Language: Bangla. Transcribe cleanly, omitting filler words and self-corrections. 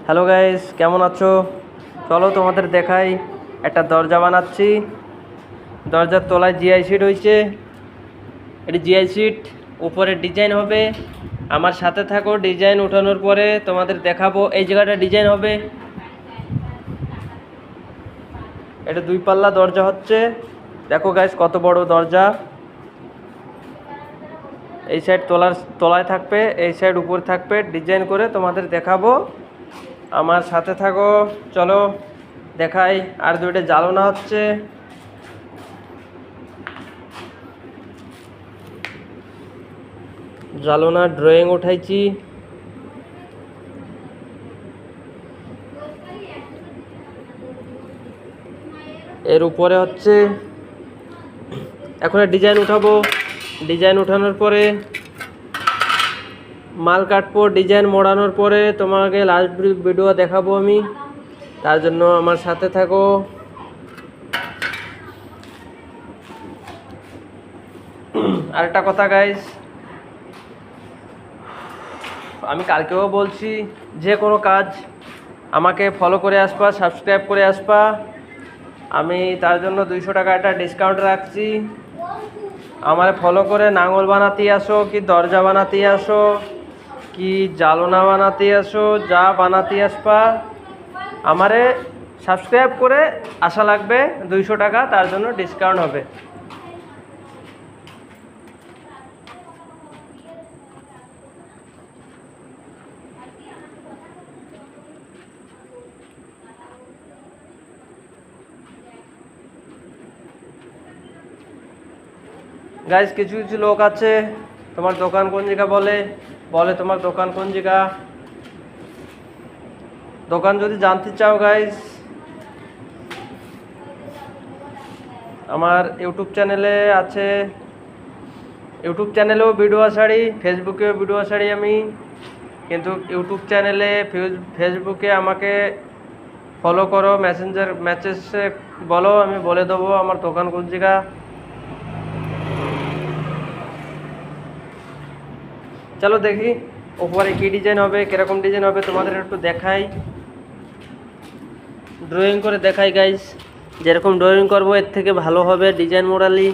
হ্যালো গাইস, কেমন আছো? চলো তোমাদের দেখাই। একটা দরজা বানাচ্ছি। দরজার তলায় জিআই শিট হয়েছে। এটি জিআই শিট, উপরে ডিজাইন হবে। আমার সাথে থাকো, ডিজাইন উঠানোর পরে তোমাদের দেখাবো। এই জায়গাটা ডিজাইন হবে। এটা 2 পাল্লা দরজা হচ্ছে। দেখো গাইস কত বড় দরজা। এই সাইড তলায় থাকবে, এই সাইড উপরে থাকবে। ডিজাইন করে তোমাদের দেখাবো। আমার সাথে থাকো, চলো দেখাই। আর 2টা জ্বালানো হচ্ছে। জ্বালানা ড্রয়িং উঠাইছি। এর উপরে হচ্ছে এখন ডিজাইন উঠাবো। ডিজাইন উঠানোর পরে মাল কাটবো। ডিজাইন মোড়ানোর পরে তোমাকে লাস্ট ভিডিও দেখাবো আমি। তার জন্য আমার সাথে থাকো। আরেকটা কথা গাইস, আমি কালকেও বলছি, যে কোনো কাজ আমাকে ফলো করে আসবা, সাবস্ক্রাইব করে আসবা। আমি তার জন্য 200 টাকা একটা ডিসকাউন্ট রাখছি। আমার ফলো করে নাঙল বানাতে আসো, কি দরজা বানাতে আসো, কি জালনা বানাতে আসো, যা বানাতে আসবা আমারে সাবস্ক্রাইব করে আসা লাগবে। 200 টাকা তার জন্য ডিসকাউন্ট হবে। গাইস, কিছু কিছু লোক আছে তোমার দোকান কোন জায়গা বলে বলে তোমার দোকান কোন জায়গা। দোকান যদি জানতে চাও গাইস, আমার ইউটিউব চ্যানেলে আছে। ইউটিউব চ্যানেলেও ভিডিও ছাড়ি, ফেসবুকেও ভিডিও ছাড়ি আমি। কিন্তু ইউটিউব চ্যানেলে, ফেসবুকে আমাকে ফলো করো, মেসেজে বলো, আমি বলে দেবো আমার দোকান কোন জায়গা। চলো দেখি উপরে কি ডিজাইন হবে, কিরকম ডিজাইন হবে তোমাদের একটু দেখাই। ড্রয়িং করে দেখাই গাইস। যেরকম ড্রয়িং করবো এর থেকে ভালো হবে ডিজাইন মোড়ালি।